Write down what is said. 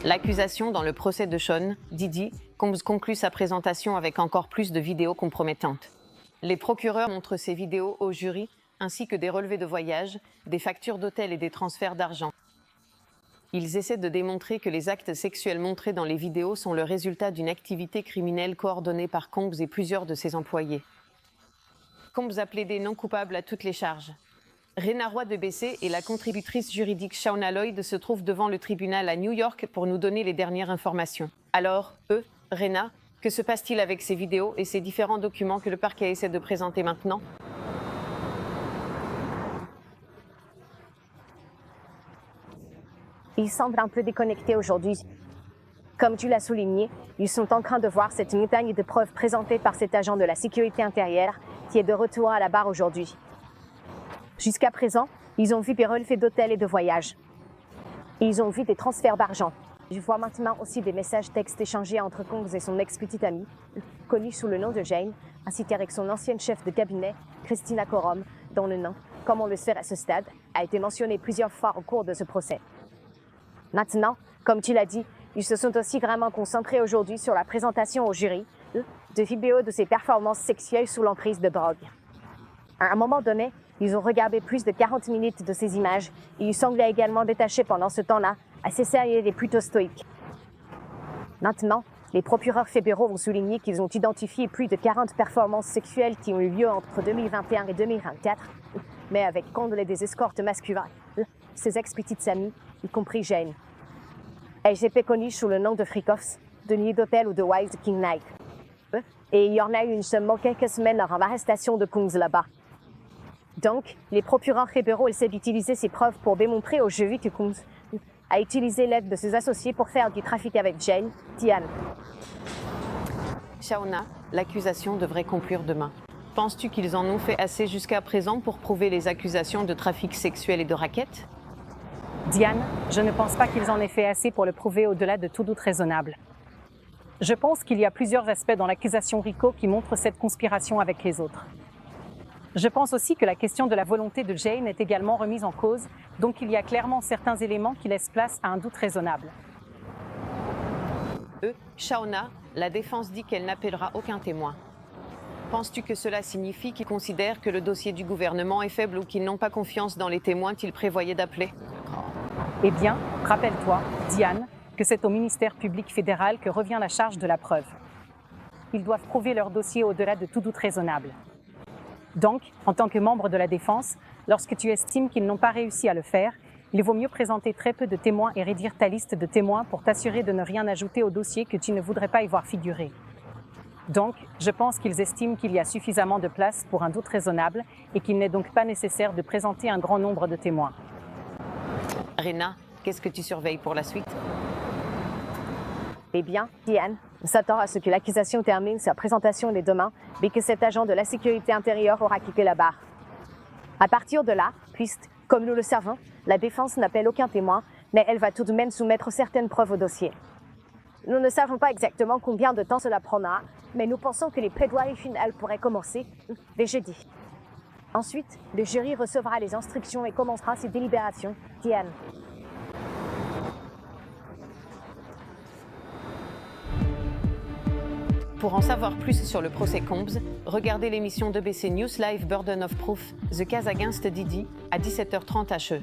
L'accusation dans le procès de Sean Diddy conclut sa présentation avec encore plus de vidéos compromettantes. Les procureurs montrent ces vidéos au jury, ainsi que des relevés de voyage, des factures d'hôtel et des transferts d'argent. Ils essaient de démontrer que les actes sexuels montrés dans les vidéos sont le résultat d'une activité criminelle coordonnée par Combs et plusieurs de ses employés. Combs a plaidé non coupable à toutes les charges. Rena Roy de BC et la contributrice juridique Shauna Lloyd se trouvent devant le tribunal à New York pour nous donner les dernières informations. Alors, Rena, que se passe-t-il avec ces vidéos et ces différents documents que le parquet essaie de présenter maintenant? Ils semblent un peu déconnectés aujourd'hui. Comme tu l'as souligné, ils sont en train de voir cette montagne de preuves présentée par cet agent de la sécurité intérieure qui est de retour à la barre aujourd'hui. Jusqu'à présent, ils ont vu des relevés d'hôtels et de voyages. Ils ont vu des transferts d'argent. Je vois maintenant aussi des messages textes échangés entre Combs et son ex-petite amie, connue sous le nom de Jane, ainsi qu'avec son ancienne chef de cabinet, Christina Corom, dont le nom, comme on le sait à ce stade, a été mentionné plusieurs fois au cours de ce procès. Maintenant, comme tu l'as dit, ils se sont aussi vraiment concentrés aujourd'hui sur la présentation au jury de vidéos de ses performances sexuelles sous l'emprise de drogue. À un moment donné, ils ont regardé plus de 40 minutes de ces images et ils semblaient également détachés pendant ce temps-là, assez sérieux et plutôt stoïques. Maintenant, les procureurs fédéraux ont souligné qu'ils ont identifié plus de 40 performances sexuelles qui ont eu lieu entre 2021 et 2024, mais avec condolé des escortes masculines, ses ex-petites amies, y compris Jane. Elles étaient connues sous le nom de Freak-Offs, de nuit d'hôtel ou de Wild King Night. Et il y en a eu une seulement quelques semaines avant l'arrestation de Combs là-bas. Donc, les procureurs fédéraux essaient d'utiliser ces preuves pour démontrer au jury que Combs a utilisé l'aide de ses associés pour faire du trafic avec Jane, Diane. Shauna, l'accusation devrait conclure demain. Penses-tu qu'ils en ont fait assez jusqu'à présent pour prouver les accusations de trafic sexuel et de racket? Diane, je ne pense pas qu'ils en aient fait assez pour le prouver au-delà de tout doute raisonnable. Je pense qu'il y a plusieurs aspects dans l'accusation RICO qui montrent cette conspiration avec les autres. Je pense aussi que la question de la volonté de Jane est également remise en cause, donc il y a clairement certains éléments qui laissent place à un doute raisonnable. Shauna, la défense dit qu'elle n'appellera aucun témoin. Penses-tu que cela signifie qu'ils considèrent que le dossier du gouvernement est faible ou qu'ils n'ont pas confiance dans les témoins qu'ils prévoyaient d'appeler? Eh bien, rappelle-toi, Diane, que c'est au ministère public fédéral que revient la charge de la preuve. Ils doivent prouver leur dossier au-delà de tout doute raisonnable. Donc, en tant que membre de la défense, lorsque tu estimes qu'ils n'ont pas réussi à le faire, il vaut mieux présenter très peu de témoins et réduire ta liste de témoins pour t'assurer de ne rien ajouter au dossier que tu ne voudrais pas y voir figurer. Donc, je pense qu'ils estiment qu'il y a suffisamment de place pour un doute raisonnable et qu'il n'est donc pas nécessaire de présenter un grand nombre de témoins. Rena, qu'est-ce que tu surveilles pour la suite? Eh bien, Diane, on s'attend à ce que l'accusation termine sa présentation dès demain, mais que cet agent de la sécurité intérieure aura quitté la barre. À partir de là, puisque, comme nous le savons, la défense n'appelle aucun témoin, mais elle va tout de même soumettre certaines preuves au dossier. Nous ne savons pas exactement combien de temps cela prendra, mais nous pensons que les plaidoiries finales pourraient commencer dès jeudi. Ensuite, le jury recevra les instructions et commencera ses délibérations. Diane. Pour en savoir plus sur le procès Combs, regardez l'émission d'EBC News Live Burden of Proof, The Case Against Diddy, à 17h30 HE.